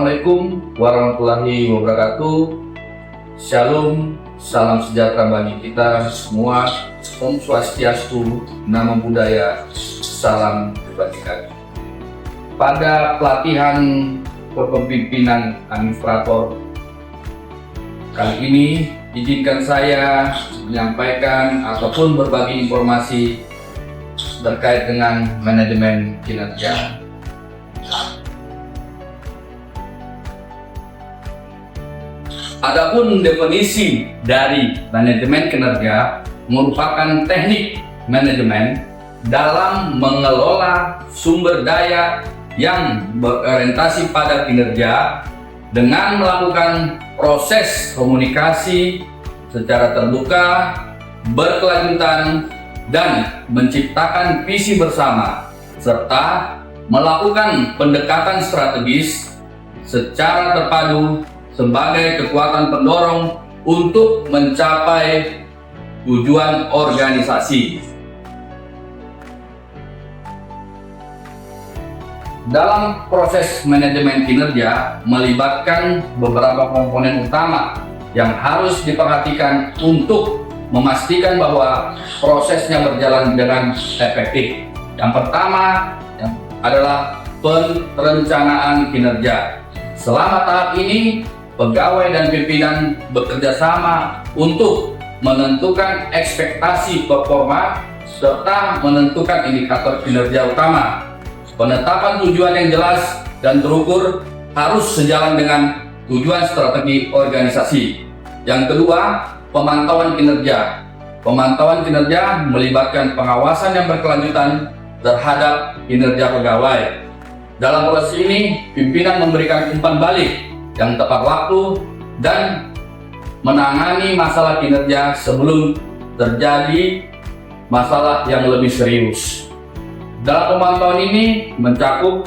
Assalamualaikum warahmatullahi wabarakatuh. Shalom, salam sejahtera bagi kita semua. Om Swastiastu, Namo Buddhaya, salam kebajikan. Pada pelatihan kepemimpinan administrator kali ini, izinkan saya menyampaikan ataupun berbagi informasi terkait dengan manajemen kinerja. Adapun definisi dari manajemen kinerja merupakan teknik manajemen dalam mengelola sumber daya yang berorientasi pada kinerja dengan melakukan proses komunikasi secara terbuka, berkelanjutan, dan menciptakan visi bersama, serta melakukan pendekatan strategis secara terpadu sebagai kekuatan pendorong untuk mencapai tujuan organisasi. Dalam proses manajemen kinerja melibatkan beberapa komponen utama yang harus diperhatikan untuk memastikan bahwa prosesnya berjalan dengan efektif. Yang pertama adalah perencanaan kinerja. Selama tahap ini, pegawai dan pimpinan bekerja sama untuk menentukan ekspektasi performa serta menentukan indikator kinerja utama. Penetapan tujuan yang jelas dan terukur harus sejalan dengan tujuan strategi organisasi. Yang kedua, pemantauan kinerja. Pemantauan kinerja melibatkan pengawasan yang berkelanjutan terhadap kinerja pegawai. Dalam proses ini, pimpinan memberikan umpan balik yang tepat waktu dan menangani masalah kinerja sebelum terjadi masalah yang lebih serius. Dalam pemantauan ini mencakup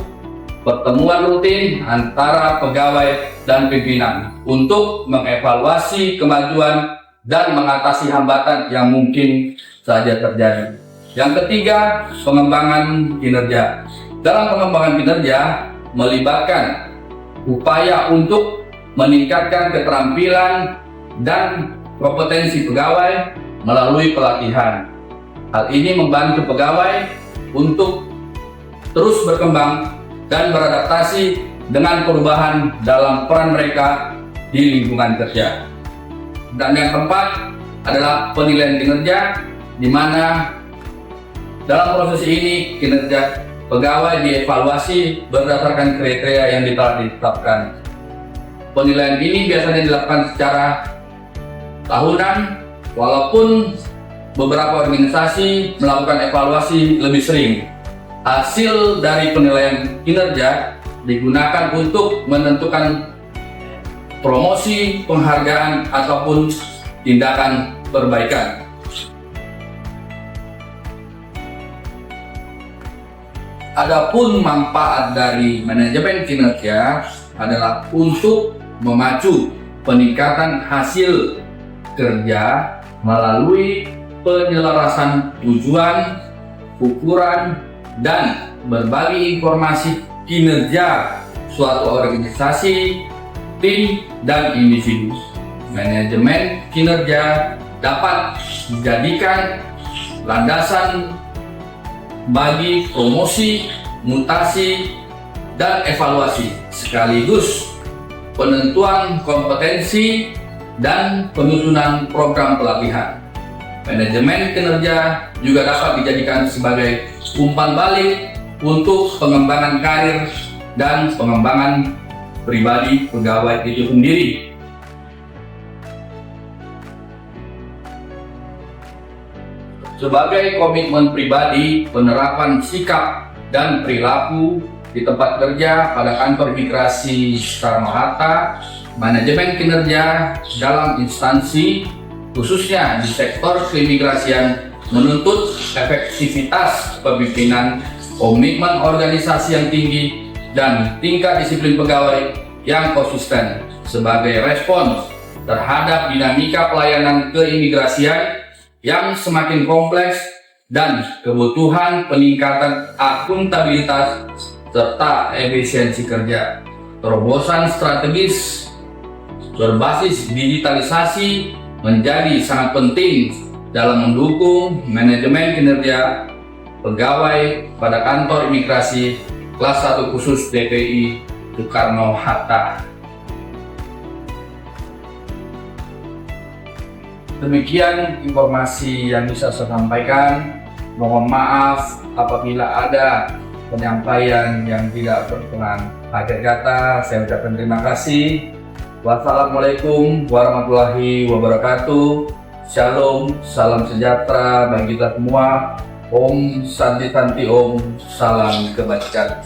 pertemuan rutin antara pegawai dan pimpinan untuk mengevaluasi kemajuan dan mengatasi hambatan yang mungkin saja terjadi. Yang ketiga, pengembangan kinerja. Dalam pengembangan kinerja melibatkan upaya untuk meningkatkan keterampilan dan kompetensi pegawai melalui pelatihan. Hal ini membantu pegawai untuk terus berkembang dan beradaptasi dengan perubahan dalam peran mereka di lingkungan kerja. Dan yang keempat adalah penilaian kinerja, di mana dalam proses ini kinerja pegawai dievaluasi berdasarkan kriteria yang telah ditetapkan. Penilaian ini biasanya dilakukan secara tahunan, walaupun beberapa organisasi melakukan evaluasi lebih sering. Hasil dari penilaian kinerja digunakan untuk menentukan promosi, penghargaan, ataupun tindakan perbaikan. Adapun manfaat dari manajemen kinerja adalah untuk memacu peningkatan hasil kerja melalui penyelarasan tujuan, ukuran, dan berbagi informasi kinerja suatu organisasi, tim, dan individu. Manajemen kinerja dapat dijadikan landasan bagi promosi, mutasi, dan evaluasi, sekaligus penentuan kompetensi dan penyusunan program pelatihan. Manajemen kinerja juga dapat dijadikan sebagai umpan balik untuk pengembangan karir dan pengembangan pribadi pegawai itu sendiri. Sebagai komitmen pribadi, penerapan sikap dan perilaku di tempat kerja pada kantor imigrasi Soekarno-Hatta, manajemen kinerja dalam instansi, khususnya di sektor keimigrasian, menuntut efektivitas kepemimpinan, komitmen organisasi yang tinggi, dan tingkat disiplin pegawai yang konsisten sebagai respons terhadap dinamika pelayanan keimigrasian yang semakin kompleks dan kebutuhan peningkatan akuntabilitas serta efisiensi kerja. terobosan strategis berbasis digitalisasi menjadi sangat penting dalam mendukung manajemen kinerja pegawai pada kantor imigrasi kelas 1 khusus DPI Soekarno-Hatta. Demikian informasi yang bisa saya sampaikan. Mohon maaf apabila ada penyampaian yang tidak berkenan. Akhir kata, saya ucapkan terima kasih. Wassalamualaikum warahmatullahi wabarakatuh. Shalom, salam sejahtera bagi kita semua. Om Santi Santi Om, salam kebajikan.